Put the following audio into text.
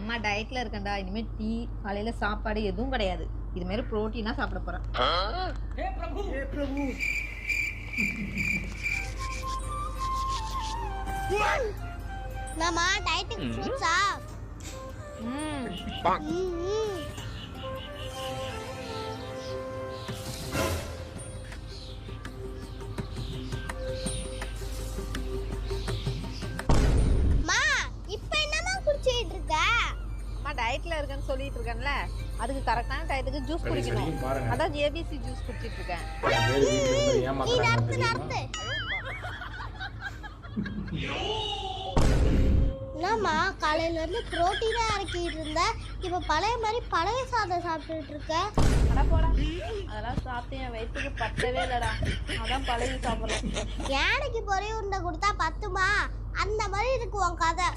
அம்மா டயட்ல இருக்கேன்டா. இனிமே டீ காலையில சாப்பாடு எதுவும் கிடையாது. இது மாதிரி புரோட்டீனா சாப்பிட போறேன். हे प्रभु हे प्रभु மாமா டயட்டுக்கு ஃப்ரூட்ஸா மா இப்போ என்னமா குடிச்சிட்டு இருக்க? அம்மா டயட்ல இருக்கேன்னு சொல்லிட்டு இருக்கேன்ல, அதுக்கு கரெக்டான டயத்துக்கு ஜூஸ் குடிக்கணும். அதான் ஏபிசி ஜூஸ் குடிச்சிட்டு இருக்கேன். நீ நடத்து என்னம்மா காலையில இருந்து புரோட்டீனா இறக்கிட்டு இருந்த, இப்ப பழைய மாதிரி பழைய சாதம் சாப்பிட்டுட்டு இருக்க. அட போடா, அதெல்லாம் சாப்பிட்டு என் வயிற்றுக்கு பத்தவே இல்லடா. அதான் பழகி சாப்பிட்றேன். யானைக்கு பொறி உருண்டை கொடுத்தா பத்துமா? அந்த மாதிரி இருக்கு உன் கதை.